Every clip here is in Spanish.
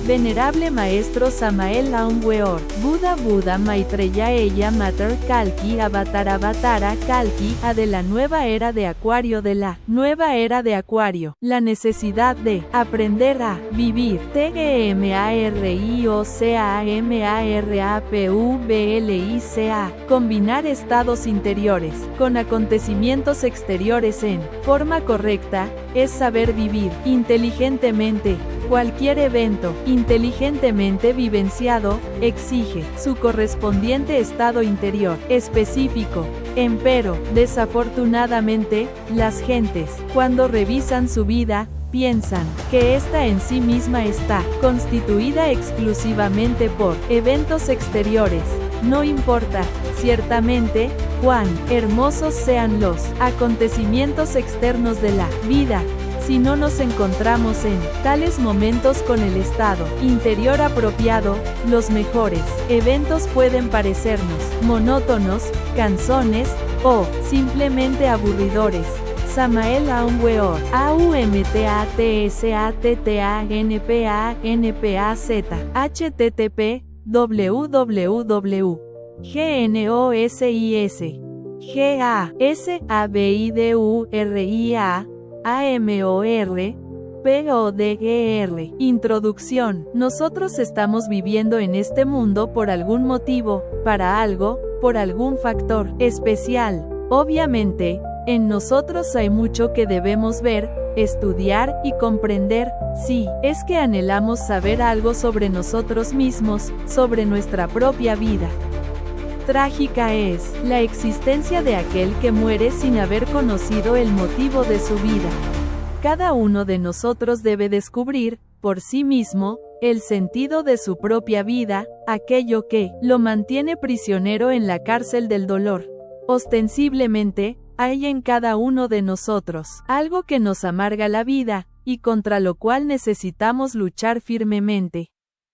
Venerable Maestro Samael Aun Weor, Buda Maitreya Ella Mater Kalki Avatara Kalki, A de la nueva era de Acuario de la nueva era de Acuario, la necesidad de aprender a vivir, TGMARIOCAMARAPUBLICA, combinar estados interiores con acontecimientos exteriores en forma correcta, es saber vivir inteligentemente. Cualquier evento inteligentemente vivenciado exige su correspondiente estado interior específico. Empero, desafortunadamente, las gentes, cuando revisan su vida, piensan que ésta en sí misma está constituida exclusivamente por eventos exteriores. No importa, ciertamente, cuán hermosos sean los acontecimientos externos de la vida, si no nos encontramos en tales momentos con el estado interior apropiado, los mejores eventos pueden parecernos monótonos, cansones, o simplemente aburridores. Samael Aun Weor, AUMTATSATTANPANPAZ, http www.GNOSIS GASABIDURIA AMOR Introducción. Nosotros estamos viviendo en este mundo por algún motivo, para algo, por algún factor especial. Obviamente, en nosotros hay mucho que debemos ver, estudiar y comprender. Sí, es que anhelamos saber algo sobre nosotros mismos, sobre nuestra propia vida. Trágica es la existencia de aquel que muere sin haber conocido el motivo de su vida. Cada uno de nosotros debe descubrir, por sí mismo, el sentido de su propia vida, aquello que lo mantiene prisionero en la cárcel del dolor. Ostensiblemente, hay en cada uno de nosotros algo que nos amarga la vida, y contra lo cual necesitamos luchar firmemente.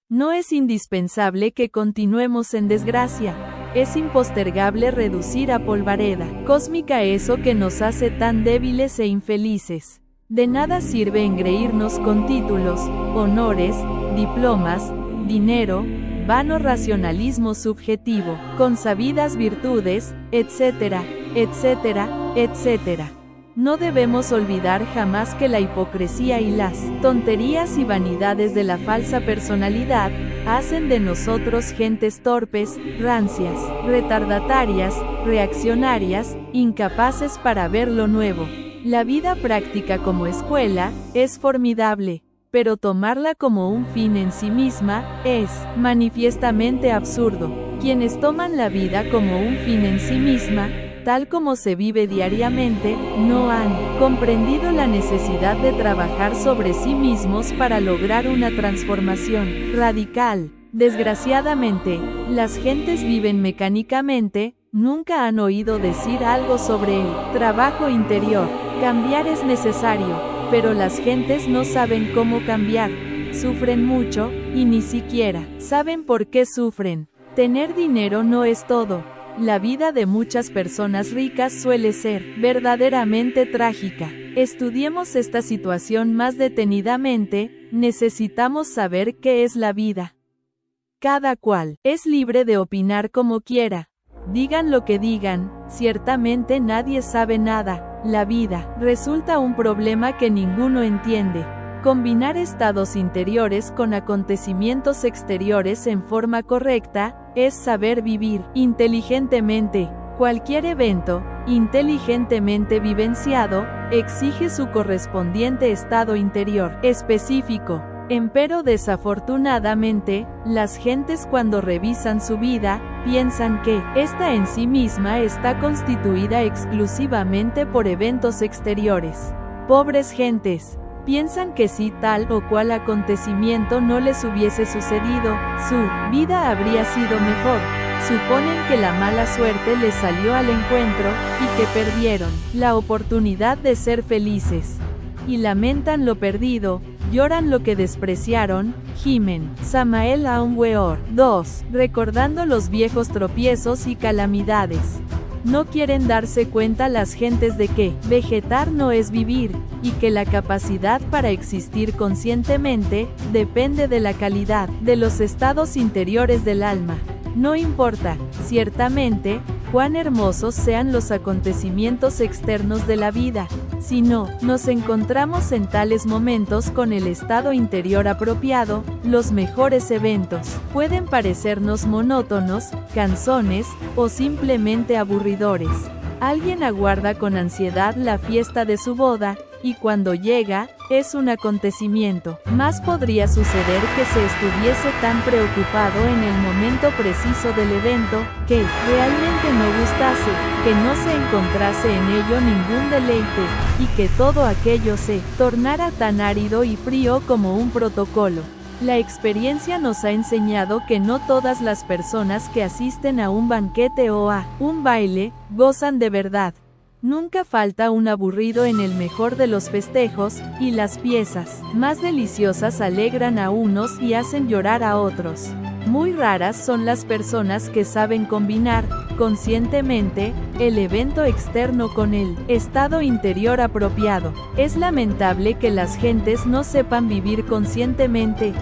No es indispensable que continuemos en desgracia. Es impostergable reducir a polvareda cósmica eso que nos hace tan débiles e infelices. De nada sirve engreírnos con títulos, honores, diplomas, dinero, vano racionalismo subjetivo, consabidas virtudes, etcétera, etcétera, etcétera. No debemos olvidar jamás que la hipocresía y las tonterías y vanidades de la falsa personalidad hacen de nosotros gentes torpes, rancias, retardatarias, reaccionarias, incapaces para ver lo nuevo. La vida práctica como escuela es formidable, pero tomarla como un fin en sí misma es manifiestamente absurdo. Quienes toman la vida como un fin en sí misma, tal como se vive diariamente, no han comprendido la necesidad de trabajar sobre sí mismos para lograr una transformación radical. Desgraciadamente, las gentes viven mecánicamente, nunca han oído decir algo sobre el trabajo interior. Cambiar es necesario, pero las gentes no saben cómo cambiar. Sufren mucho, y ni siquiera saben por qué sufren. Tener dinero no es todo. La vida de muchas personas ricas suele ser verdaderamente trágica. Estudiemos esta situación más detenidamente. Necesitamos saber qué es la vida. Cada cual es libre de opinar como quiera. Digan lo que digan, ciertamente nadie sabe nada. La vida resulta un problema que ninguno entiende. Combinar estados interiores con acontecimientos exteriores en forma correcta es saber vivir inteligentemente. Cualquier evento inteligentemente vivenciado exige su correspondiente estado interior específico. Empero desafortunadamente, las gentes cuando revisan su vida, piensan que ésta en sí misma está constituida exclusivamente por eventos exteriores. Pobres gentes. Piensan que si tal o cual acontecimiento no les hubiese sucedido, su vida habría sido mejor. Suponen que la mala suerte les salió al encuentro, y que perdieron la oportunidad de ser felices. Y lamentan lo perdido, lloran lo que despreciaron, gimen. Samael Aun Weor. 2. Recordando los viejos tropiezos y calamidades. No quieren darse cuenta las gentes de que vegetar no es vivir, y que la capacidad para existir conscientemente depende de la calidad de los estados interiores del alma. No importa, ciertamente, cuán hermosos sean los acontecimientos externos de la vida, si no nos encontramos en tales momentos con el estado interior apropiado, los mejores eventos pueden parecernos monótonos, cansones, o simplemente aburridores. Alguien aguarda con ansiedad la fiesta de su boda, y cuando llega, es un acontecimiento. Más podría suceder que se estuviese tan preocupado en el momento preciso del evento, que realmente no gustase, que no se encontrase en ello ningún deleite, y que todo aquello se tornara tan árido y frío como un protocolo. La experiencia nos ha enseñado que no todas las personas que asisten a un banquete o a un baile, gozan de verdad. Nunca falta un aburrido en el mejor de los festejos, y las piezas más deliciosas alegran a unos y hacen llorar a otros. Muy raras son las personas que saben combinar, conscientemente, el evento externo con el estado interior apropiado. Es lamentable que las gentes no sepan vivir conscientemente.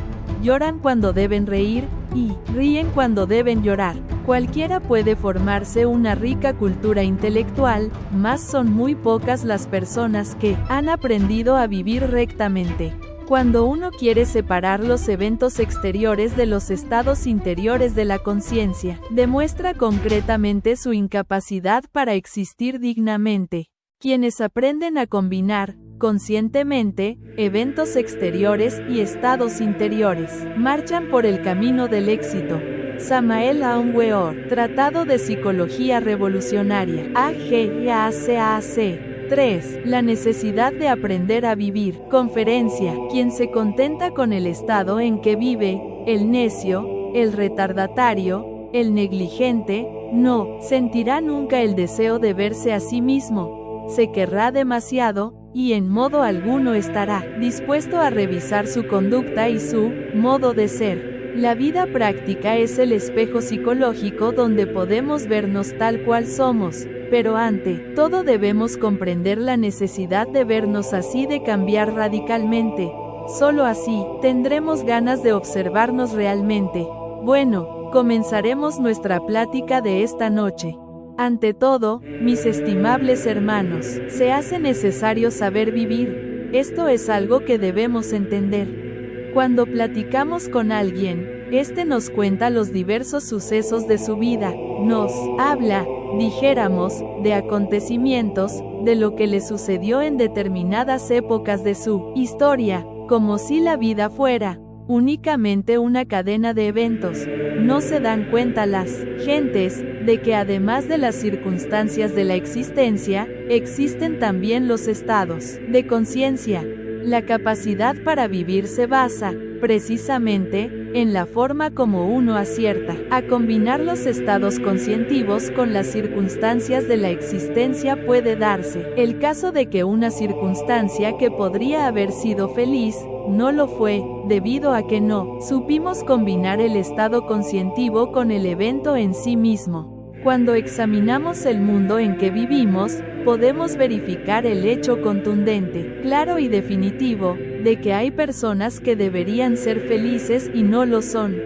Lloran cuando deben reír, y ríen cuando deben llorar. Cualquiera puede formarse una rica cultura intelectual, mas son muy pocas las personas que han aprendido a vivir rectamente. Cuando uno quiere separar los eventos exteriores de los estados interiores de la conciencia, demuestra concretamente su incapacidad para existir dignamente. Quienes aprenden a combinar, conscientemente, eventos exteriores y estados interiores, marchan por el camino del éxito. Samael Aun Weor, Tratado de Psicología Revolucionaria, AGACAC. 3. La necesidad de aprender a vivir. Conferencia. Quien se contenta con el estado en que vive, el necio, el retardatario, el negligente, no sentirá nunca el deseo de verse a sí mismo. Se querrá demasiado, y en modo alguno estará dispuesto a revisar su conducta y su modo de ser. La vida práctica es el espejo psicológico donde podemos vernos tal cual somos, pero ante todo debemos comprender la necesidad de vernos así, de cambiar radicalmente. Solo así, tendremos ganas de observarnos realmente. Bueno, comenzaremos nuestra plática de esta noche. Ante todo, mis estimables hermanos, se hace necesario saber vivir. Esto es algo que debemos entender. Cuando platicamos con alguien, este nos cuenta los diversos sucesos de su vida, nos habla, dijéramos, de acontecimientos, de lo que le sucedió en determinadas épocas de su historia, como si la vida fuera únicamente una cadena de eventos. No se dan cuenta las gentes de que además de las circunstancias de la existencia, existen también los estados de conciencia. La capacidad para vivir se basa, precisamente, en la forma como uno acierta a combinar los estados conscientivos con las circunstancias de la existencia. Puede darse el caso de que una circunstancia que podría haber sido feliz, no lo fue, debido a que no supimos combinar el estado conscientivo con el evento en sí mismo. Cuando examinamos el mundo en que vivimos, podemos verificar el hecho contundente, claro y definitivo, de que hay personas que deberían ser felices y no lo son.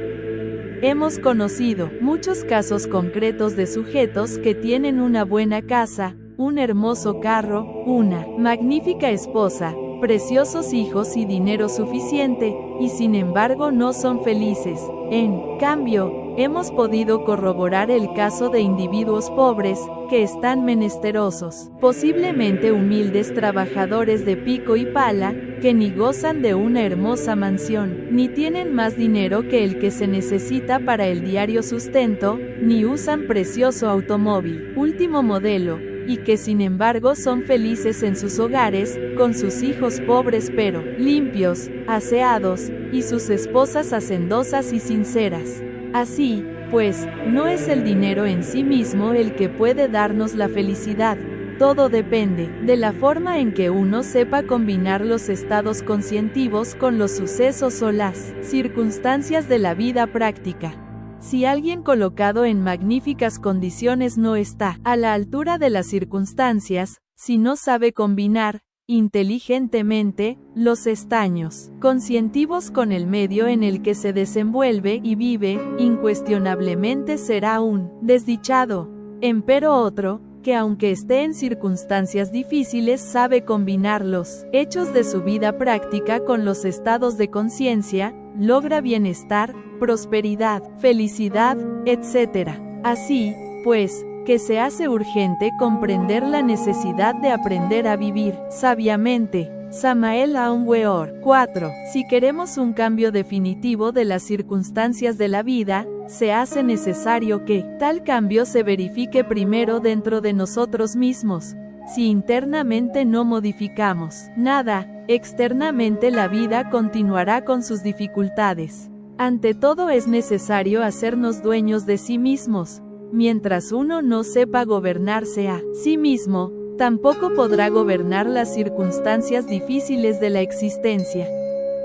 Hemos conocido muchos casos concretos de sujetos que tienen una buena casa, un hermoso carro, una magnífica esposa, preciosos hijos y dinero suficiente, y sin embargo no son felices. En cambio, hemos podido corroborar el caso de individuos pobres, que están menesterosos, posiblemente humildes trabajadores de pico y pala, que ni gozan de una hermosa mansión, ni tienen más dinero que el que se necesita para el diario sustento, ni usan precioso automóvil, último modelo, y que sin embargo son felices en sus hogares, con sus hijos pobres pero limpios, aseados, y sus esposas hacendosas y sinceras. Así, pues, no es el dinero en sí mismo el que puede darnos la felicidad. Todo depende de la forma en que uno sepa combinar los estados conscientivos con los sucesos o las circunstancias de la vida práctica. Si alguien colocado en magníficas condiciones no está a la altura de las circunstancias, si no sabe combinar inteligentemente los estaños conscientivos con el medio en el que se desenvuelve y vive, incuestionablemente será un desdichado. Empero otro, que aunque esté en circunstancias difíciles sabe combinar los hechos de su vida práctica con los estados de conciencia, logra bienestar, prosperidad, felicidad, etc. Así, pues, que se hace urgente comprender la necesidad de aprender a vivir sabiamente. Samael Aun Weor. 4. Si queremos un cambio definitivo de las circunstancias de la vida, se hace necesario que tal cambio se verifique primero dentro de nosotros mismos. Si internamente no modificamos nada, externamente la vida continuará con sus dificultades. Ante todo es necesario hacernos dueños de sí mismos. Mientras uno no sepa gobernarse a sí mismo, tampoco podrá gobernar las circunstancias difíciles de la existencia.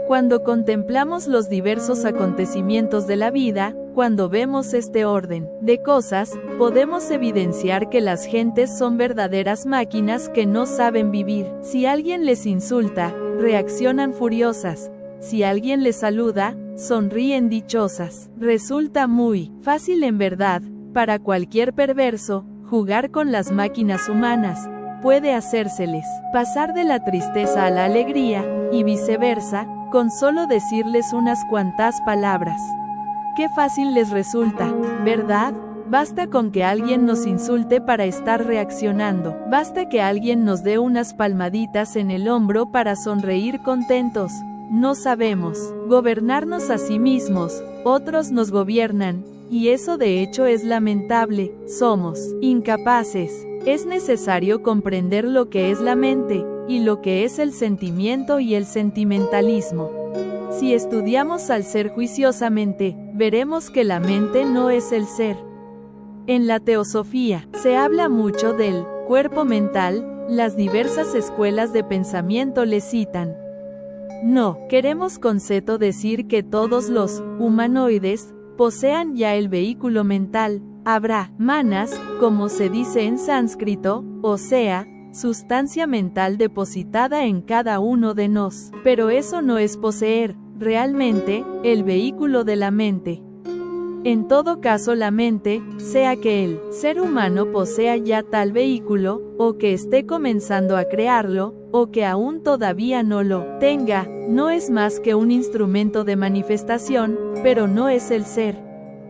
Cuando contemplamos los diversos acontecimientos de la vida, cuando vemos este orden de cosas, podemos evidenciar que las gentes son verdaderas máquinas que no saben vivir. Si alguien les insulta, reaccionan furiosas. Si alguien les saluda, sonríen dichosas. Resulta muy fácil en verdad, para cualquier perverso, jugar con las máquinas humanas. Puede hacérseles pasar de la tristeza a la alegría, y viceversa, con solo decirles unas cuantas palabras. Qué fácil les resulta, ¿verdad? Basta con que alguien nos insulte para estar reaccionando. Basta que alguien nos dé unas palmaditas en el hombro para sonreír contentos. No sabemos gobernarnos a sí mismos, otros nos gobiernan, y eso de hecho es lamentable. Somos incapaces. Es necesario comprender lo que es la mente, y lo que es el sentimiento y el sentimentalismo. Si estudiamos al ser juiciosamente, veremos que la mente no es el ser. En la teosofía, se habla mucho del cuerpo mental, las diversas escuelas de pensamiento le citan. No queremos con esto decir que todos los humanoides posean ya el vehículo mental. Habrá manas, como se dice en sánscrito, o sea, sustancia mental depositada en cada uno de nos. Pero eso no es poseer, realmente, el vehículo de la mente. En todo caso la mente, sea que el ser humano posea ya tal vehículo, o que esté comenzando a crearlo, o que aún todavía no lo tenga, no es más que un instrumento de manifestación, pero no es el ser.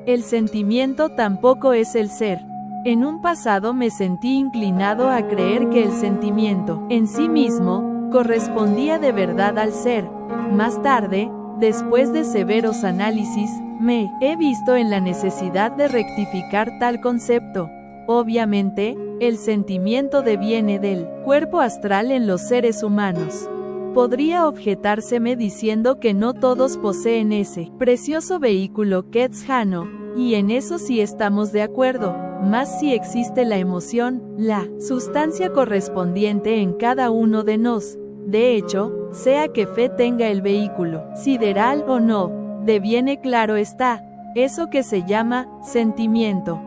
El sentimiento tampoco es el ser. En un pasado me sentí inclinado a creer que el sentimiento, en sí mismo, correspondía de verdad al ser. Más tarde, después de severos análisis, me he visto en la necesidad de rectificar tal concepto. Obviamente, el sentimiento deviene del cuerpo astral en los seres humanos. Podría objetárseme diciendo que no todos poseen ese precioso vehículo Quetzhano, y en eso sí estamos de acuerdo, más si existe la emoción, la sustancia correspondiente en cada uno de nos. De hecho, sea que fe tenga el vehículo, sideral o no, deviene claro está, eso que se llama sentimiento.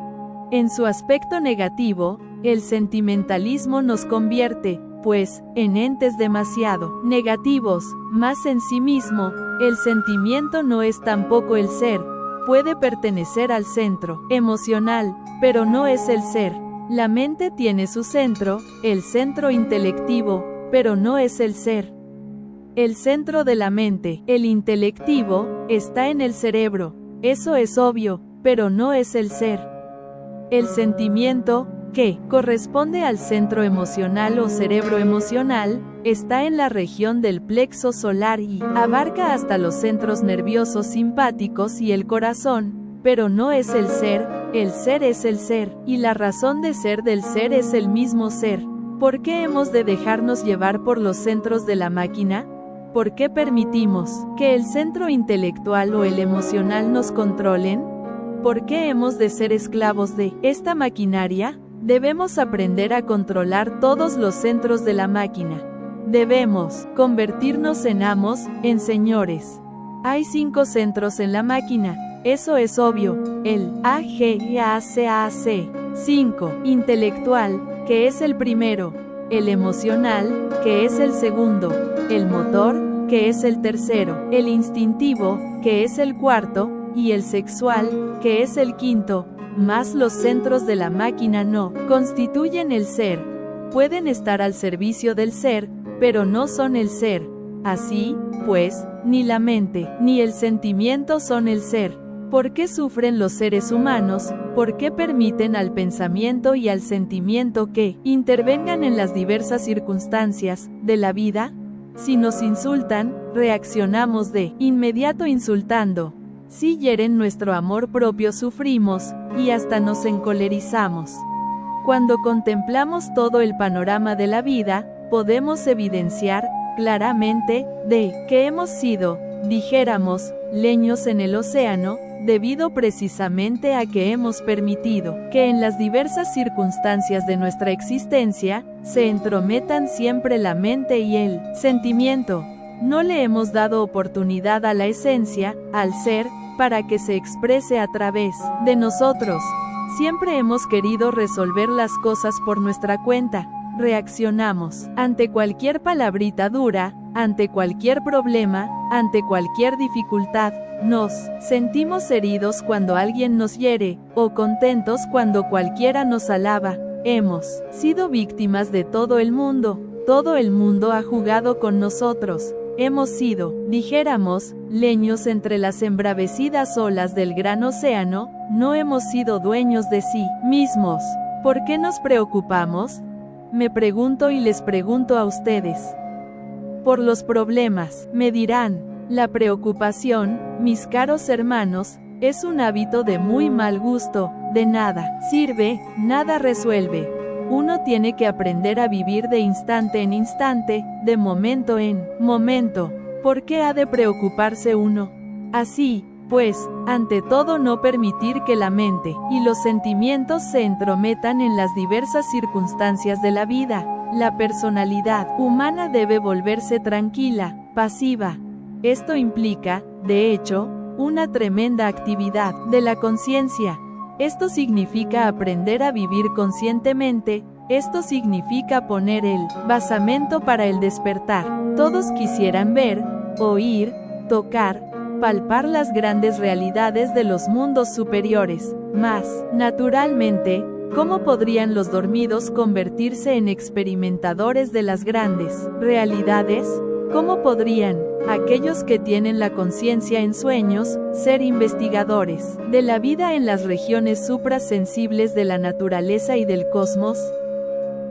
En su aspecto negativo, el sentimentalismo nos convierte, pues, en entes demasiado negativos, más en sí mismo. El sentimiento no es tampoco el ser, puede pertenecer al centro emocional, pero no es el ser. La mente tiene su centro, el centro intelectivo, pero no es el ser. El centro de la mente, el intelectivo, está en el cerebro, eso es obvio, pero no es el ser. El sentimiento, que corresponde al centro emocional o cerebro emocional, está en la región del plexo solar y abarca hasta los centros nerviosos simpáticos y el corazón, pero no es el ser es el ser, y la razón de ser del ser es el mismo ser. ¿Por qué hemos de dejarnos llevar por los centros de la máquina? ¿Por qué permitimos que el centro intelectual o el emocional nos controlen? ¿Por qué hemos de ser esclavos de esta maquinaria? Debemos aprender a controlar todos los centros de la máquina. Debemos convertirnos en amos, en señores. Hay 5 centros en la máquina. Eso es obvio. El AGACAC. 5. Intelectual, que es el primero. El emocional, que es el segundo. El motor, que es el tercero. El instintivo, que es el cuarto. Y el sexual, que es el quinto. Más los centros de la máquina no constituyen el ser. Pueden estar al servicio del ser, pero no son el ser. Así, pues, ni la mente, ni el sentimiento son el ser. ¿Por qué sufren los seres humanos? ¿Por qué permiten al pensamiento y al sentimiento que intervengan en las diversas circunstancias de la vida? Si nos insultan, reaccionamos de inmediato insultando. Si hieren nuestro amor propio sufrimos, y hasta nos encolerizamos. Cuando contemplamos todo el panorama de la vida, podemos evidenciar, claramente, de que hemos sido, dijéramos, leños en el océano, debido precisamente a que hemos permitido que en las diversas circunstancias de nuestra existencia, se entrometan siempre la mente y el sentimiento. No le hemos dado oportunidad a la esencia, al ser, para que se exprese a través de nosotros. Siempre hemos querido resolver las cosas por nuestra cuenta. Reaccionamos ante cualquier palabrita dura, ante cualquier problema, ante cualquier dificultad. Nos sentimos heridos cuando alguien nos hiere, o contentos cuando cualquiera nos alaba. Hemos sido víctimas de todo el mundo ha jugado con nosotros. Hemos sido, dijéramos, leños entre las embravecidas olas del gran océano, no hemos sido dueños de sí mismos. ¿Por qué nos preocupamos? Me pregunto y les pregunto a ustedes. Por los problemas, me dirán. La preocupación, mis caros hermanos, es un hábito de muy mal gusto, de nada sirve, nada resuelve. Uno tiene que aprender a vivir de instante en instante, de momento en momento. ¿Por qué ha de preocuparse uno? Así, pues, ante todo no permitir que la mente y los sentimientos se entrometan en las diversas circunstancias de la vida. La personalidad humana debe volverse tranquila, pasiva. Esto implica, de hecho, una tremenda actividad de la conciencia. Esto significa aprender a vivir conscientemente, esto significa poner el basamento para el despertar. Todos quisieran ver, oír, tocar, palpar las grandes realidades de los mundos superiores, mas, naturalmente, ¿cómo podrían los dormidos convertirse en experimentadores de las grandes realidades? ¿Cómo podrían aquellos que tienen la conciencia en sueños ser investigadores de la vida en las regiones suprasensibles de la naturaleza y del cosmos?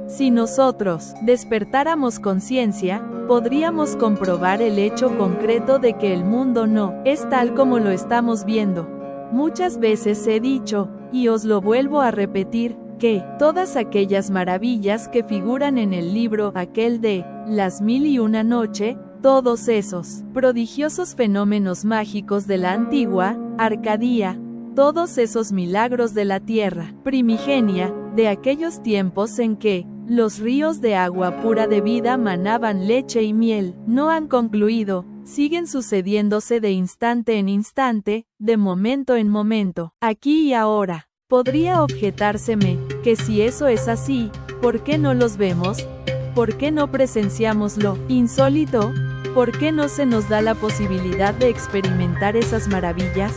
Si nosotros despertáramos conciencia, podríamos comprobar el hecho concreto de que el mundo no es tal como lo estamos viendo. Muchas veces he dicho, y os lo vuelvo a repetir, que todas aquellas maravillas que figuran en el libro aquel de Las 1001 Noche, todos esos prodigiosos fenómenos mágicos de la antigua Arcadia, todos esos milagros de la tierra primigenia, de aquellos tiempos en que los ríos de agua pura de vida manaban leche y miel, no han concluido, siguen sucediéndose de instante en instante, de momento en momento, aquí y ahora. Podría objetárseme, que si eso es así, ¿por qué no los vemos? ¿Por qué no presenciamos lo insólito? ¿Por qué no se nos da la posibilidad de experimentar esas maravillas?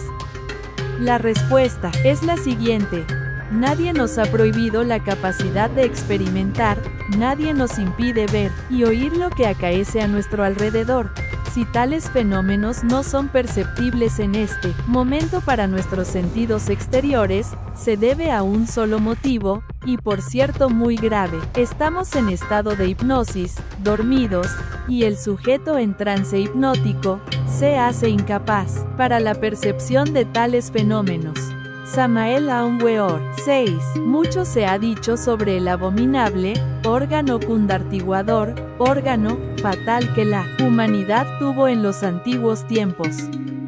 La respuesta es la siguiente. Nadie nos ha prohibido la capacidad de experimentar, nadie nos impide ver y oír lo que acaece a nuestro alrededor. Si tales fenómenos no son perceptibles en este momento para nuestros sentidos exteriores, se debe a un solo motivo, y por cierto muy grave. Estamos en estado de hipnosis, dormidos, y el sujeto en trance hipnótico se hace incapaz para la percepción de tales fenómenos. Samael Aun Weor. 6. Mucho se ha dicho sobre el abominable órgano cundartiguador, órgano fatal que la humanidad tuvo en los antiguos tiempos.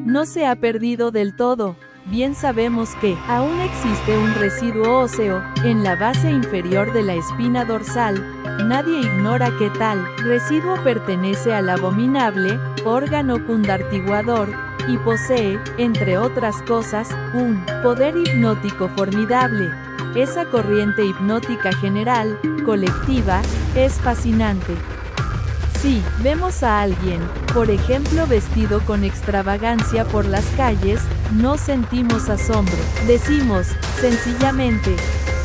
No se ha perdido del todo. Bien sabemos que aún existe un residuo óseo en la base inferior de la espina dorsal. Nadie ignora que tal residuo pertenece al abominable órgano cundartiguador, y posee, entre otras cosas, un poder hipnótico formidable. Esa corriente hipnótica general, colectiva, es fascinante. Si vemos a alguien, por ejemplo, vestido con extravagancia por las calles, no sentimos asombro. Decimos, sencillamente,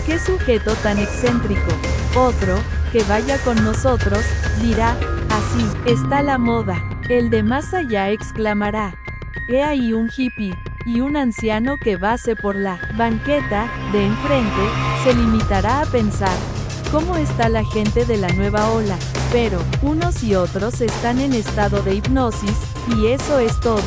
¡qué sujeto tan excéntrico! Otro, que vaya con nosotros, dirá, así está la moda. El de más allá exclamará, he ahí un hippie, y un anciano que pase por la banqueta de enfrente, se limitará a pensar, ¿cómo está la gente de la nueva ola? Pero, unos y otros están en estado de hipnosis, y eso es todo.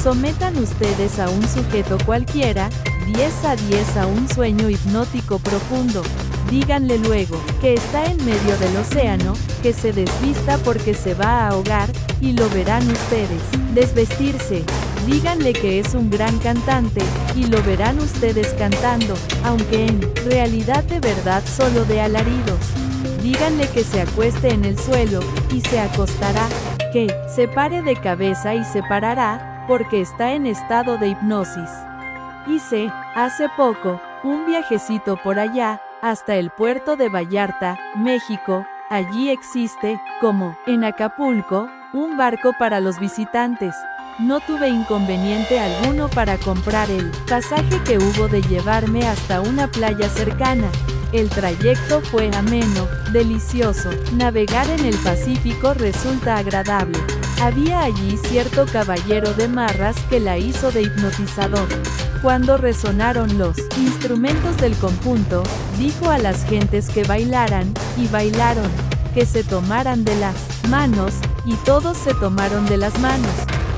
Sometan ustedes a un sujeto cualquiera, 10 a 10 a un sueño hipnótico profundo. Díganle luego, que está en medio del océano, que se desvista porque se va a ahogar, y lo verán ustedes desvestirse. Díganle que es un gran cantante, y lo verán ustedes cantando, aunque en realidad de verdad solo de alaridos. Díganle que se acueste en el suelo, y se acostará, que se pare de cabeza y se parará, porque está en estado de hipnosis. Hice, hace poco, un viajecito por allá, hasta el puerto de Vallarta, México. Allí existe, como en Acapulco, un barco para los visitantes. No tuve inconveniente alguno para comprar el pasaje que hubo de llevarme hasta una playa cercana. El trayecto fue ameno, delicioso. Navegar en el Pacífico resulta agradable. Había allí cierto caballero de marras que la hizo de hipnotizador. Cuando resonaron los instrumentos del conjunto, dijo a las gentes que bailaran, y bailaron, que se tomaran de las manos, y todos se tomaron de las manos.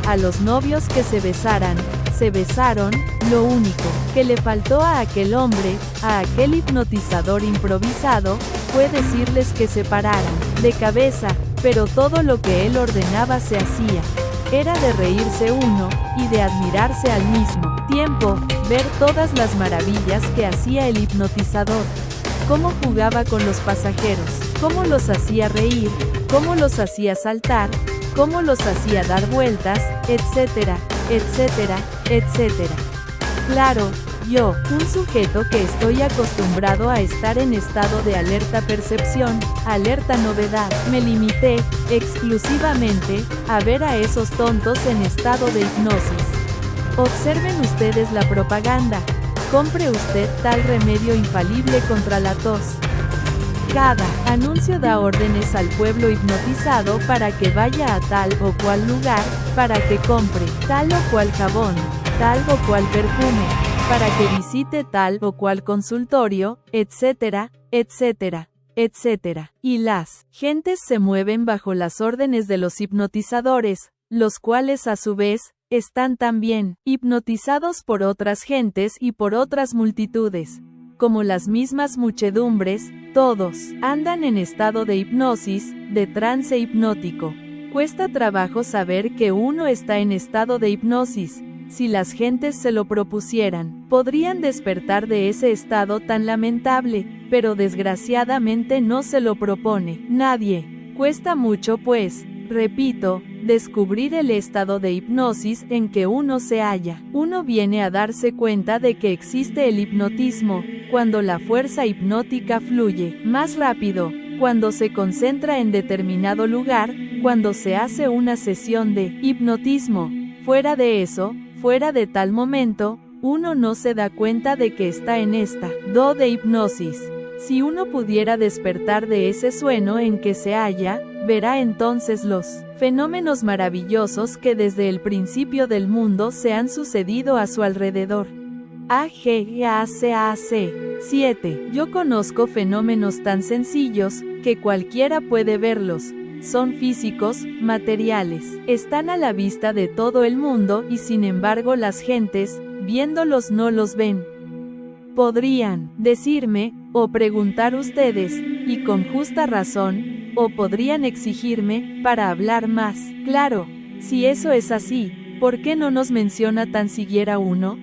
A los novios que se besaran, se besaron. Lo único que le faltó a aquel hombre, a aquel hipnotizador improvisado, fue decirles que se pararan de cabeza, pero todo lo que él ordenaba se hacía. Era de reírse uno, y de admirarse al mismo tiempo, ver todas las maravillas que hacía el hipnotizador. Cómo jugaba con los pasajeros, cómo los hacía reír, cómo los hacía saltar, cómo los hacía dar vueltas, etcétera, etcétera, etcétera. Claro, yo, un sujeto que estoy acostumbrado a estar en estado de alerta percepción, alerta novedad, me limité, exclusivamente, a ver a esos tontos en estado de hipnosis. Observen ustedes la propaganda. Compre usted tal remedio infalible contra la tos. Cada anuncio da órdenes al pueblo hipnotizado para que vaya a tal o cual lugar, para que compre tal o cual jabón, tal o cual perfume, para que visite tal o cual consultorio, etcétera, etcétera, etcétera. Y las gentes se mueven bajo las órdenes de los hipnotizadores, los cuales a su vez, están también hipnotizados por otras gentes y por otras multitudes. Como las mismas muchedumbres, todos andan en estado de hipnosis, de trance hipnótico. Cuesta trabajo saber que uno está en estado de hipnosis. Si las gentes se lo propusieran, podrían despertar de ese estado tan lamentable, pero desgraciadamente no se lo propone nadie. Cuesta mucho pues, repito, descubrir el estado de hipnosis en que uno se halla. Uno viene a darse cuenta de que existe el hipnotismo, cuando la fuerza hipnótica fluye más rápido, cuando se concentra en determinado lugar, cuando se hace una sesión de hipnotismo. Fuera de eso, fuera de tal momento, uno no se da cuenta de que está en estado de hipnosis. Si uno pudiera despertar de ese sueño en que se halla, verá entonces los fenómenos maravillosos que desde el principio del mundo se han sucedido a su alrededor. AGACAC 7. Yo conozco fenómenos tan sencillos, que cualquiera puede verlos. Son físicos, materiales, están a la vista de todo el mundo y sin embargo las gentes, viéndolos no los ven. Podrían decirme, o preguntar ustedes, y con justa razón, o podrían exigirme, para hablar más claro. Si eso es así, ¿por qué no nos menciona tan siquiera uno?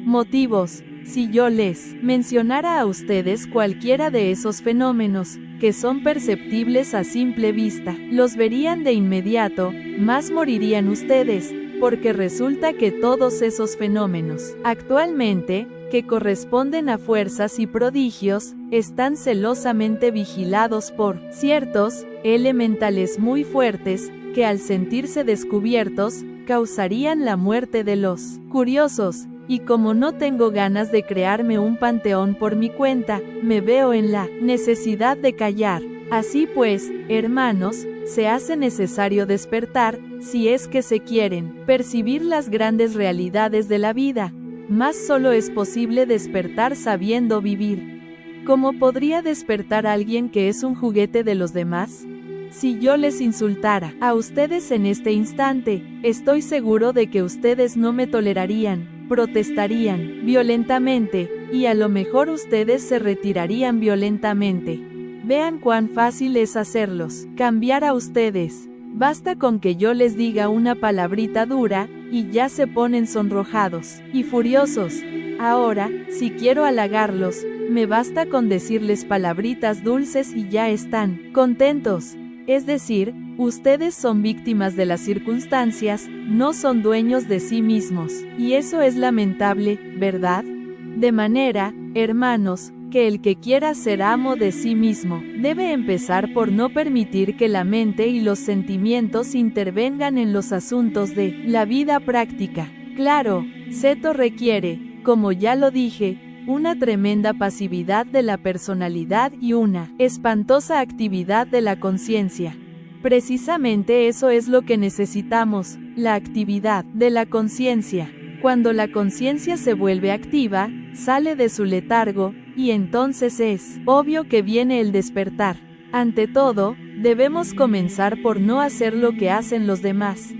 Motivos. Si yo les mencionara a ustedes cualquiera de esos fenómenos, que son perceptibles a simple vista, los verían de inmediato, más morirían ustedes, porque resulta que todos esos fenómenos, actualmente, que corresponden a fuerzas y prodigios, están celosamente vigilados por ciertos elementales muy fuertes, que al sentirse descubiertos, causarían la muerte de los curiosos, y como no tengo ganas de crearme un panteón por mi cuenta, me veo en la necesidad de callar. Así pues, hermanos, se hace necesario despertar, si es que se quieren percibir las grandes realidades de la vida. Mas solo es posible despertar sabiendo vivir. ¿Cómo podría despertar alguien que es un juguete de los demás? Si yo les insultara a ustedes en este instante, estoy seguro de que ustedes no me tolerarían, protestarían violentamente, y a lo mejor ustedes se retirarían violentamente. Vean cuán fácil es hacerlos cambiar a ustedes. Basta con que yo les diga una palabrita dura, y ya se ponen sonrojados y furiosos. Ahora, si quiero halagarlos, me basta con decirles palabritas dulces y ya están contentos. Es decir, ustedes son víctimas de las circunstancias, no son dueños de sí mismos. Y eso es lamentable, ¿verdad? De manera, hermanos, que el que quiera ser amo de sí mismo, debe empezar por no permitir que la mente y los sentimientos intervengan en los asuntos de la vida práctica. Claro, esto requiere, como ya lo dije, una tremenda pasividad de la personalidad y una espantosa actividad de la conciencia. Precisamente eso es lo que necesitamos, la actividad de la conciencia. Cuando la conciencia se vuelve activa, sale de su letargo, y entonces es obvio que viene el despertar. Ante todo, debemos comenzar por no hacer lo que hacen los demás.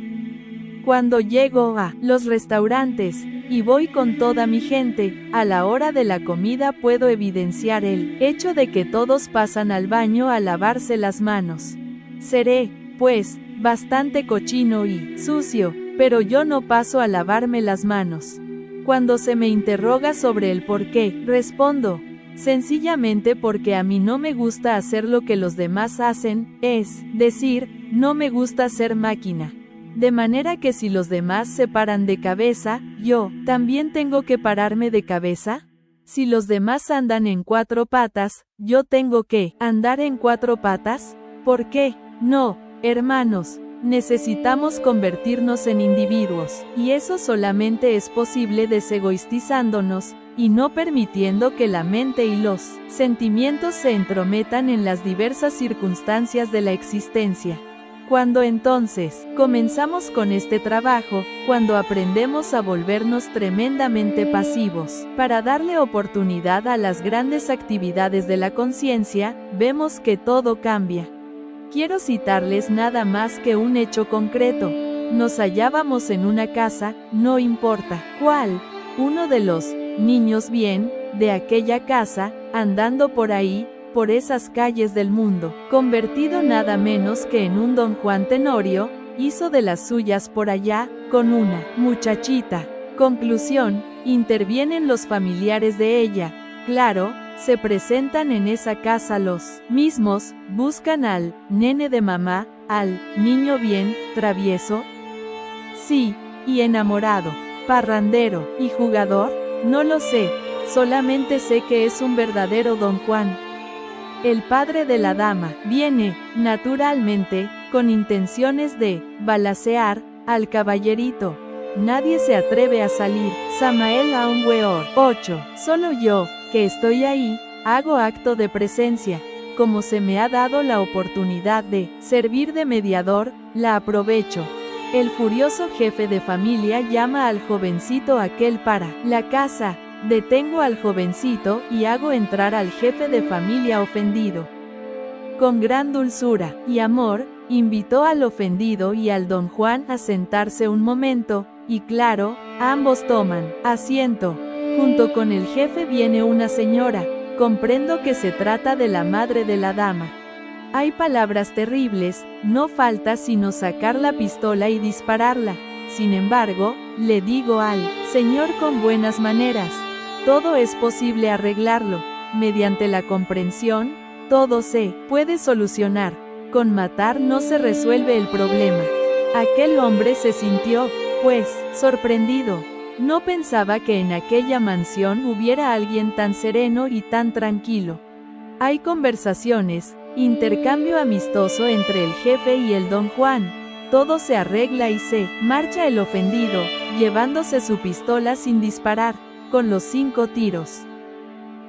Cuando llego a los restaurantes, y voy con toda mi gente, a la hora de la comida puedo evidenciar el hecho de que todos pasan al baño a lavarse las manos. Seré, pues, bastante cochino y sucio, pero yo no paso a lavarme las manos. Cuando se me interroga sobre el por qué, respondo, sencillamente porque a mí no me gusta hacer lo que los demás hacen, es decir, no me gusta ser máquina. De manera que si los demás se paran de cabeza, yo, ¿también tengo que pararme de cabeza? Si los demás andan en 4 patas, ¿yo tengo que andar en 4 patas? ¿Por qué? No, hermanos. Necesitamos convertirnos en individuos, y eso solamente es posible desegoistizándonos, y no permitiendo que la mente y los sentimientos se entrometan en las diversas circunstancias de la existencia. Cuando entonces comenzamos con este trabajo, cuando aprendemos a volvernos tremendamente pasivos, para darle oportunidad a las grandes actividades de la conciencia, vemos que todo cambia. Quiero citarles nada más que un hecho concreto. Nos hallábamos en una casa, no importa cuál. Uno de los niños bien de aquella casa, andando por ahí, por esas calles del mundo, convertido nada menos que en un don Juan Tenorio, hizo de las suyas por allá, con una muchachita. Conclusión, intervienen los familiares de ella. Claro, se presentan en esa casa los mismos, buscan al nene de mamá, al niño bien, travieso. Sí, y enamorado, parrandero, y jugador, no lo sé, solamente sé que es un verdadero don Juan. El padre de la dama viene, naturalmente, con intenciones de balacear al caballerito. Nadie se atreve a salir. Samael Aun Weor. 8. Solo yo, que estoy ahí, hago acto de presencia. Como se me ha dado la oportunidad de servir de mediador, la aprovecho. El furioso jefe de familia llama al jovencito aquel para la casa. Detengo al jovencito y hago entrar al jefe de familia ofendido. Con gran dulzura y amor, invitó al ofendido y al don Juan a sentarse un momento, y claro, ambos toman asiento. Junto con el jefe viene una señora. Comprendo que se trata de la madre de la dama. Hay palabras terribles, no falta sino sacar la pistola y dispararla. Sin embargo, le digo al señor con buenas maneras, todo es posible arreglarlo. Mediante la comprensión, todo se puede solucionar. Con matar no se resuelve el problema. Aquel hombre se sintió pues, sorprendido. No pensaba que en aquella mansión hubiera alguien tan sereno y tan tranquilo. Hay conversaciones, intercambio amistoso entre el jefe y el don Juan. Todo se arregla y se marcha el ofendido, llevándose su pistola sin disparar, con los 5 tiros.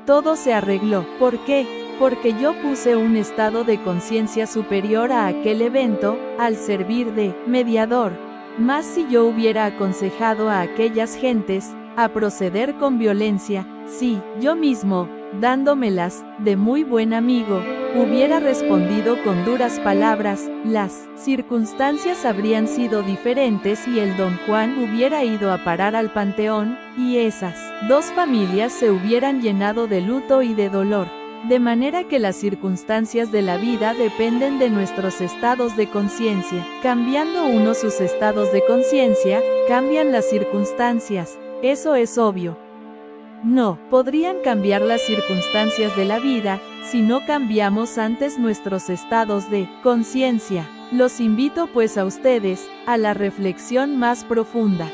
Todo se arregló. ¿Por qué? Porque yo puse un estado de conciencia superior a aquel evento, al servir de mediador. Más si yo hubiera aconsejado a aquellas gentes a proceder con violencia, si yo mismo, dándomelas de muy buen amigo, hubiera respondido con duras palabras, las circunstancias habrían sido diferentes y el don Juan hubiera ido a parar al panteón, y esas 2 familias se hubieran llenado de luto y de dolor. De manera que las circunstancias de la vida dependen de nuestros estados de conciencia. Cambiando uno sus estados de conciencia, cambian las circunstancias. Eso es obvio. No podrían cambiar las circunstancias de la vida si no cambiamos antes nuestros estados de conciencia. Los invito pues a ustedes a la reflexión más profunda.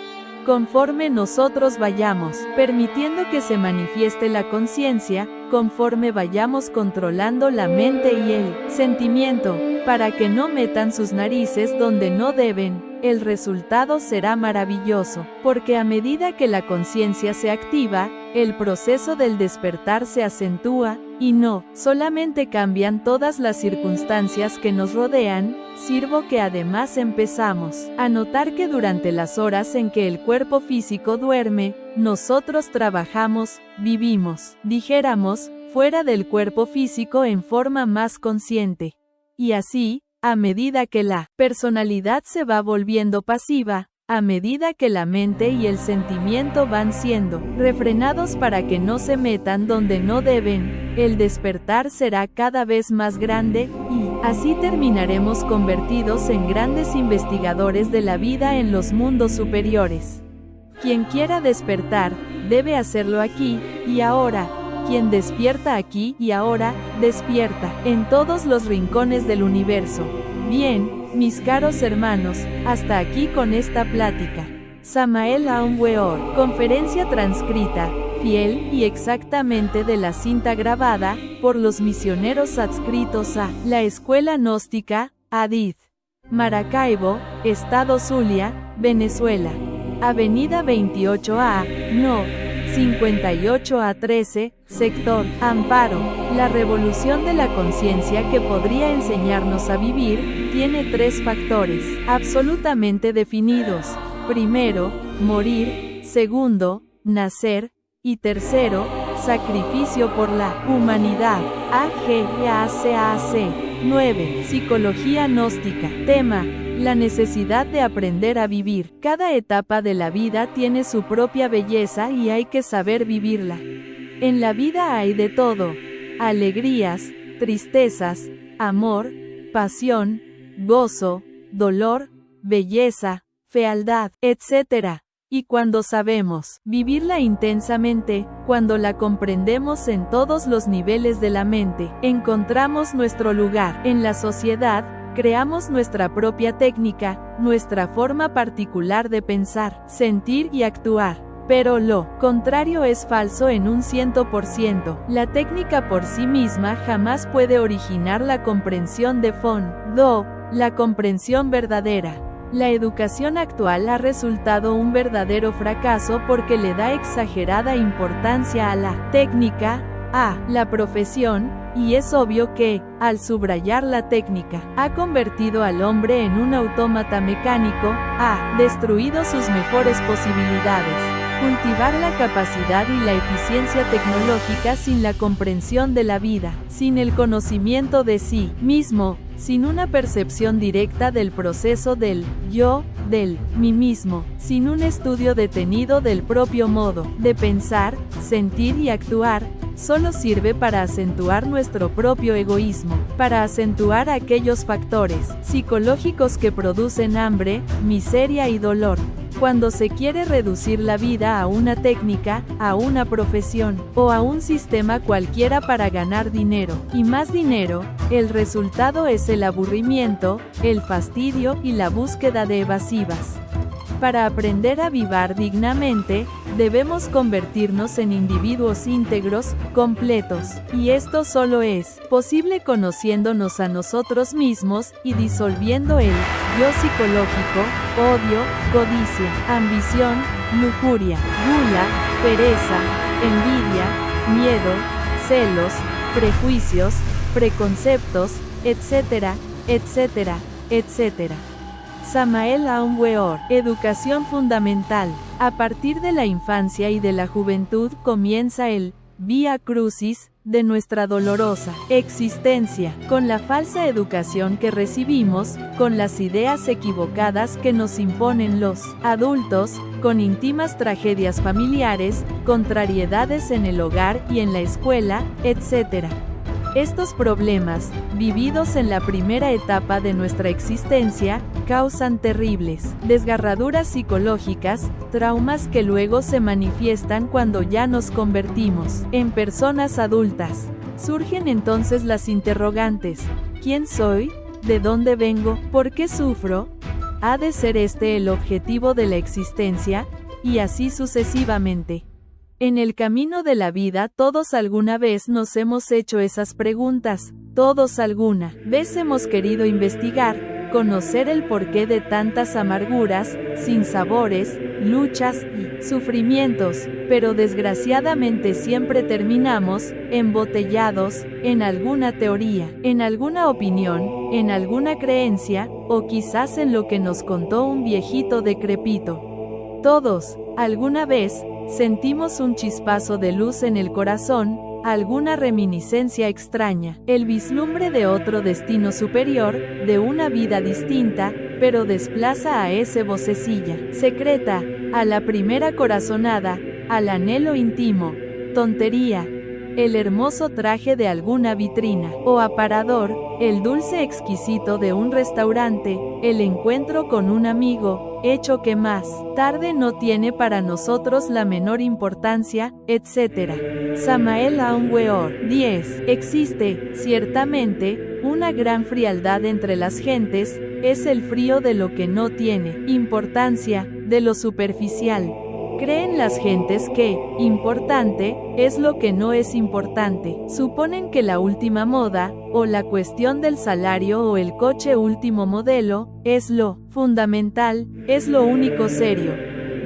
Conforme nosotros vayamos permitiendo que se manifieste la conciencia, conforme vayamos controlando la mente y el sentimiento, para que no metan sus narices donde no deben, el resultado será maravilloso, porque a medida que la conciencia se activa, el proceso del despertar se acentúa, y no solamente cambian todas las circunstancias que nos rodean, sirvo que además empezamos a notar que durante las horas en que el cuerpo físico duerme, nosotros trabajamos, vivimos, dijéramos, fuera del cuerpo físico en forma más consciente. Y así, a medida que la personalidad se va volviendo pasiva, a medida que la mente y el sentimiento van siendo refrenados para que no se metan donde no deben, el despertar será cada vez más grande, y así terminaremos convertidos en grandes investigadores de la vida en los mundos superiores. Quien quiera despertar, debe hacerlo aquí y ahora. Quien despierta aquí y ahora, despierta en todos los rincones del universo. Bien, mis caros hermanos, hasta aquí con esta plática. Samael Aun Weor, conferencia transcrita, fiel y exactamente de la cinta grabada, por los misioneros adscritos a la Escuela Gnóstica, Adid. Maracaibo, Estado Zulia, Venezuela. Avenida 28A, No. 58 a 13, sector Amparo. La revolución de la conciencia que podría enseñarnos a vivir, tiene 3 factores absolutamente definidos. Primero, morir. Segundo, nacer. Y tercero, sacrificio por la humanidad. AGACAC 9. Psicología gnóstica. Tema: la necesidad de aprender a vivir. Cada etapa de la vida tiene su propia belleza y hay que saber vivirla. En la vida hay de todo: alegrías, tristezas, amor, pasión, gozo, dolor, belleza, fealdad, etc. Y cuando sabemos vivirla intensamente, cuando la comprendemos en todos los niveles de la mente, encontramos nuestro lugar en la sociedad, creamos nuestra propia técnica, nuestra forma particular de pensar, sentir y actuar. Pero lo contrario es falso en un 100%. La técnica por sí misma jamás puede originar la comprensión de fondo, la comprensión verdadera. La educación actual ha resultado un verdadero fracaso porque le da exagerada importancia a la técnica, a la profesión, y es obvio que, al subrayar la técnica, ha convertido al hombre en un autómata mecánico, ha destruido sus mejores posibilidades. Cultivar la capacidad y la eficiencia tecnológica sin la comprensión de la vida, sin el conocimiento de sí mismo, sin una percepción directa del proceso del yo, del mí mismo, sin un estudio detenido del propio modo de pensar, sentir y actuar, solo sirve para acentuar nuestro propio egoísmo, para acentuar aquellos factores psicológicos que producen hambre, miseria y dolor. Cuando se quiere reducir la vida a una técnica, a una profesión, o a un sistema cualquiera para ganar dinero, y más dinero, el resultado es el aburrimiento, el fastidio y la búsqueda de evasivas Para aprender a vivir dignamente, debemos convertirnos en individuos íntegros, completos, y esto solo es posible conociéndonos a nosotros mismos y disolviendo el yo psicológico, odio, codicia, ambición, lujuria, gula, pereza, envidia, miedo, celos, prejuicios, preconceptos, etcétera, etcétera, etcétera. Samael Aun Weor. Educación fundamental. A partir de la infancia y de la juventud comienza el Vía Crucis de nuestra dolorosa existencia, con la falsa educación que recibimos, con las ideas equivocadas que nos imponen los adultos, con íntimas tragedias familiares, contrariedades en el hogar y en la escuela, etc. Estos problemas, vividos en la primera etapa de nuestra existencia, causan terribles desgarraduras psicológicas, traumas que luego se manifiestan cuando ya nos convertimos en personas adultas. Surgen entonces las interrogantes: ¿quién soy? ¿De dónde vengo? ¿Por qué sufro? ¿Ha de ser este el objetivo de la existencia? Y así sucesivamente. En el camino de la vida todos alguna vez nos hemos hecho esas preguntas, todos alguna vez hemos querido investigar, conocer el porqué de tantas amarguras, sinsabores, luchas y sufrimientos, pero desgraciadamente siempre terminamos embotellados en alguna teoría, en alguna opinión, en alguna creencia, o quizás en lo que nos contó un viejito decrépito. Todos, alguna vez, sentimos un chispazo de luz en el corazón, alguna reminiscencia extraña, el vislumbre de otro destino superior, de una vida distinta, pero desplaza a ese vocecilla secreta, a la primera corazonada, al anhelo íntimo, tontería, el hermoso traje de alguna vitrina o aparador, el dulce exquisito de un restaurante, el encuentro con un amigo, hecho que más tarde no tiene para nosotros la menor importancia, etc. Samael Aun Weor. 10. Existe, ciertamente, una gran frialdad entre las gentes, es el frío de lo que no tiene importancia, de lo superficial. Creen las gentes que, importante, es lo que no es importante. Suponen que la última moda, o la cuestión del salario o el coche último modelo, es lo fundamental, es lo único serio.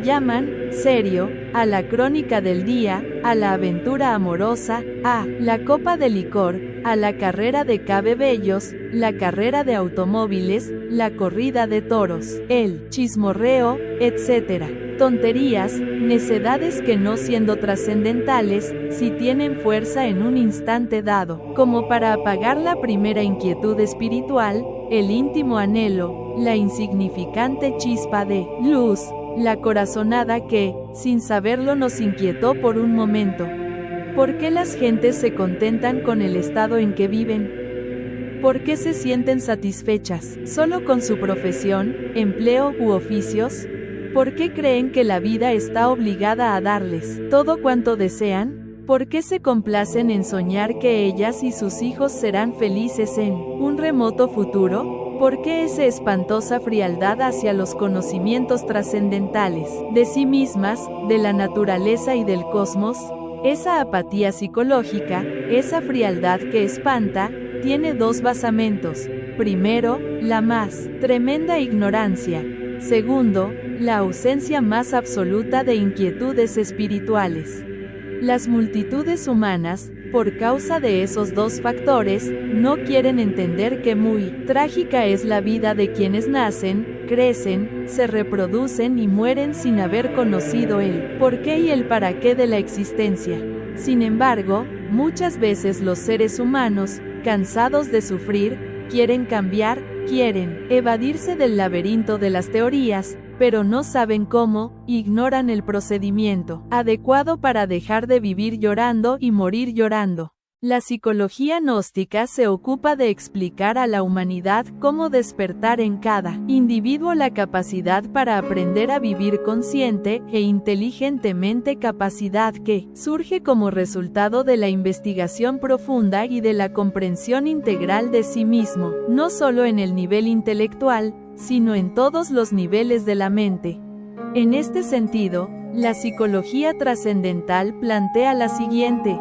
Llaman serio a la crónica del día, a la aventura amorosa, a la copa de licor, a la carrera de cabebellos, la carrera de automóviles, la corrida de toros, el chismorreo, etc. Tonterías, necedades que no siendo trascendentales, si tienen fuerza en un instante dado, como para apagar la primera inquietud espiritual, el íntimo anhelo, la insignificante chispa de luz, la corazonada que, sin saberlo, nos inquietó por un momento. ¿Por qué las gentes se contentan con el estado en que viven? ¿Por qué se sienten satisfechas solo con su profesión, empleo u oficios? ¿Por qué creen que la vida está obligada a darles todo cuanto desean? ¿Por qué se complacen en soñar que ellas y sus hijos serán felices en un remoto futuro? ¿Por qué esa espantosa frialdad hacia los conocimientos trascendentales de sí mismas, de la naturaleza y del cosmos? Esa apatía psicológica, esa frialdad que espanta, tiene dos basamentos. Primero, la más tremenda ignorancia. Segundo, la ausencia más absoluta de inquietudes espirituales. Las multitudes humanas, por causa de esos dos factores, no quieren entender que muy trágica es la vida de quienes nacen, crecen, se reproducen y mueren sin haber conocido el porqué y el para qué de la existencia. Sin embargo, muchas veces los seres humanos, cansados de sufrir, quieren cambiar, quieren evadirse del laberinto de las teorías, pero no saben cómo, ignoran el procedimiento adecuado para dejar de vivir llorando y morir llorando. La psicología gnóstica se ocupa de explicar a la humanidad cómo despertar en cada individuo la capacidad para aprender a vivir consciente e inteligentemente, capacidad que surge como resultado de la investigación profunda y de la comprensión integral de sí mismo, no solo en el nivel intelectual, sino en todos los niveles de la mente. En este sentido, la psicología trascendental plantea la siguiente: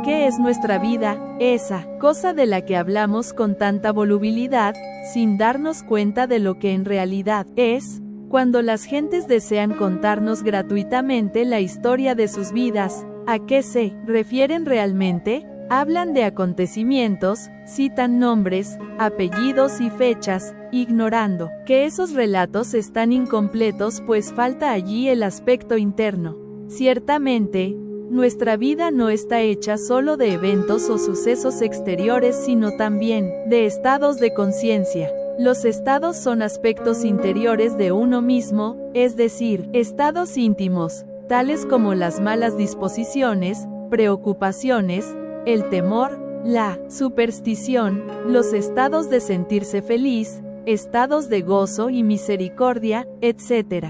¿qué es nuestra vida? Esa cosa de la que hablamos con tanta volubilidad, sin darnos cuenta de lo que en realidad es. Cuando las gentes desean contarnos gratuitamente la historia de sus vidas, ¿a qué se refieren realmente? Hablan de acontecimientos, citan nombres, apellidos y fechas, ignorando que esos relatos están incompletos pues falta allí el aspecto interno. Ciertamente, nuestra vida no está hecha solo de eventos o sucesos exteriores sino también de estados de conciencia. Los estados son aspectos interiores de uno mismo, es decir, estados íntimos, tales como las malas disposiciones, preocupaciones, el temor, la superstición, los estados de sentirse feliz, estados de gozo y misericordia, etc.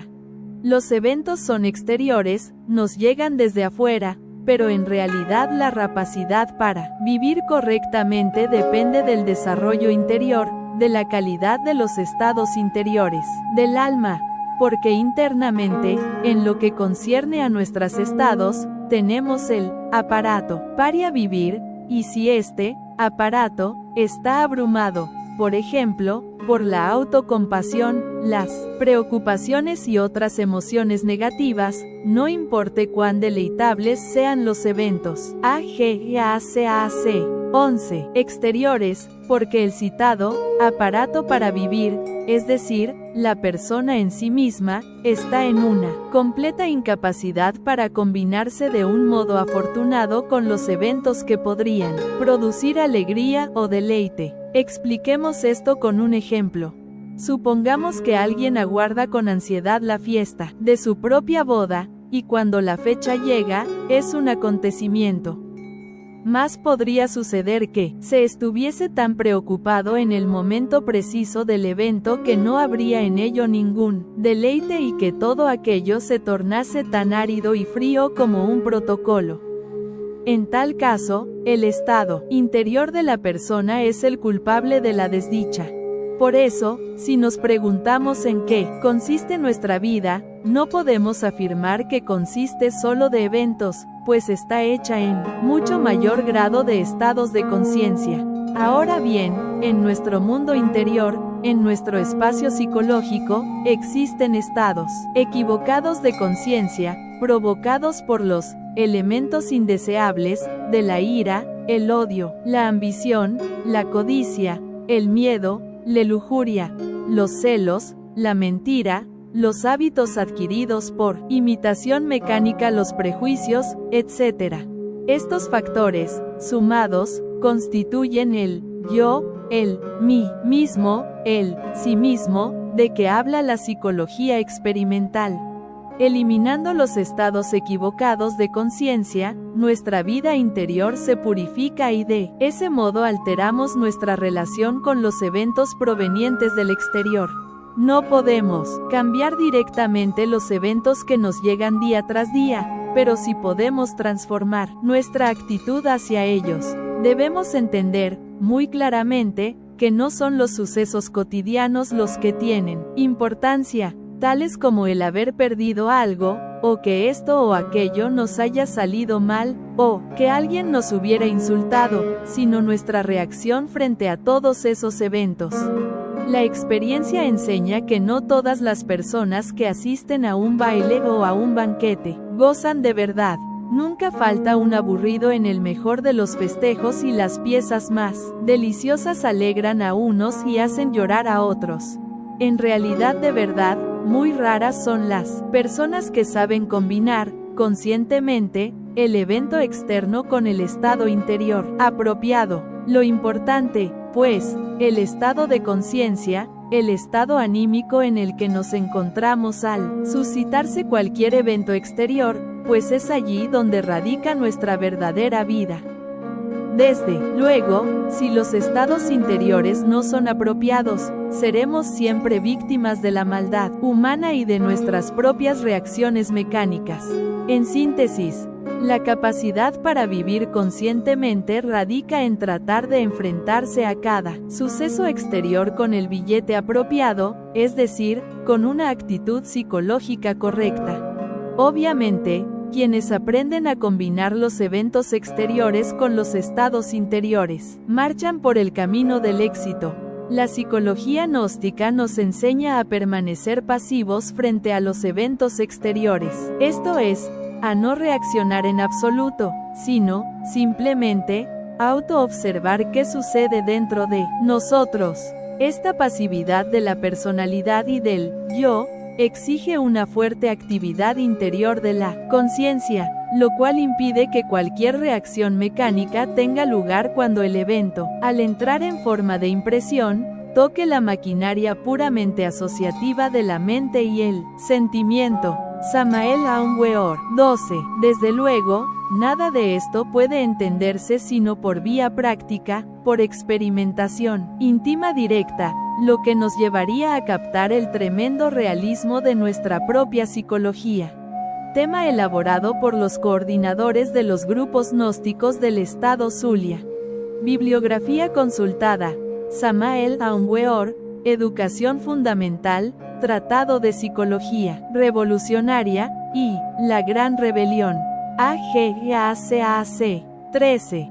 Los eventos son exteriores, nos llegan desde afuera, pero en realidad la capacidad para vivir correctamente depende del desarrollo interior, de la calidad de los estados interiores, del alma, porque internamente, en lo que concierne a nuestros estados, tenemos el aparato para vivir, y si este aparato está abrumado, por ejemplo, por la autocompasión, las preocupaciones y otras emociones negativas, no importe cuán deleitables sean los eventos. AGACAC 11. Exteriores, porque el citado aparato para vivir, es decir, la persona en sí misma, está en una completa incapacidad para combinarse de un modo afortunado con los eventos que podrían producir alegría o deleite. Expliquemos esto con un ejemplo. Supongamos que alguien aguarda con ansiedad la fiesta de su propia boda, y cuando la fecha llega, es un acontecimiento. Más podría suceder que se estuviese tan preocupado en el momento preciso del evento que no habría en ello ningún deleite y que todo aquello se tornase tan árido y frío como un protocolo. En tal caso, el estado interior de la persona es el culpable de la desdicha. Por eso, si nos preguntamos en qué consiste nuestra vida, no podemos afirmar que consiste solo de eventos, pues está hecha en mucho mayor grado de estados de conciencia. Ahora bien, en nuestro mundo interior, en nuestro espacio psicológico, existen estados equivocados de conciencia, provocados por los elementos indeseables de la ira, el odio, la ambición, la codicia, el miedo, la lujuria, los celos, la mentira, los hábitos adquiridos por imitación mecánica, los prejuicios, etc. Estos factores, sumados, constituyen el yo, el mí mismo, el sí mismo, de que habla la psicología experimental. Eliminando los estados equivocados de conciencia, nuestra vida interior se purifica y de ese modo alteramos nuestra relación con los eventos provenientes del exterior. No podemos cambiar directamente los eventos que nos llegan día tras día, pero sí podemos transformar nuestra actitud hacia ellos. Debemos entender, muy claramente, que no son los sucesos cotidianos los que tienen importancia, tales como el haber perdido algo, o que esto o aquello nos haya salido mal, o que alguien nos hubiera insultado, sino nuestra reacción frente a todos esos eventos. La experiencia enseña que no todas las personas que asisten a un baile o a un banquete gozan de verdad. Nunca falta un aburrido en el mejor de los festejos y las piezas más deliciosas alegran a unos y hacen llorar a otros. En realidad, de verdad, muy raras son las personas que saben combinar, conscientemente, el evento externo con el estado interior apropiado. Lo importante, pues, el estado de conciencia, el estado anímico en el que nos encontramos al suscitarse cualquier evento exterior, pues es allí donde radica nuestra verdadera vida. Desde luego, si los estados interiores no son apropiados, seremos siempre víctimas de la maldad humana y de nuestras propias reacciones mecánicas. En síntesis, La capacidad para vivir conscientemente radica en tratar de enfrentarse a cada suceso exterior con el billete apropiado, es decir, con una actitud psicológica correcta. Obviamente, quienes aprenden a combinar los eventos exteriores con los estados interiores, marchan por el camino del éxito. La psicología gnóstica nos enseña a permanecer pasivos frente a los eventos exteriores, esto es, a no reaccionar en absoluto, sino, simplemente, autoobservar qué sucede dentro de nosotros. Esta pasividad de la personalidad y del yo exige una fuerte actividad interior de la conciencia, lo cual impide que cualquier reacción mecánica tenga lugar cuando el evento, al entrar en forma de impresión, toque la maquinaria puramente asociativa de la mente y el sentimiento. Samael Aun Weor. 12. Desde luego, nada de esto puede entenderse sino por vía práctica, por experimentación íntima directa, lo que nos llevaría a captar el tremendo realismo de nuestra propia psicología. Tema elaborado por los coordinadores de los grupos gnósticos del estado Zulia. Bibliografía consultada: Samael Aun Weor, Educación Fundamental, Tratado de Psicología Revolucionaria, y La Gran Rebelión. AGACAC. 13.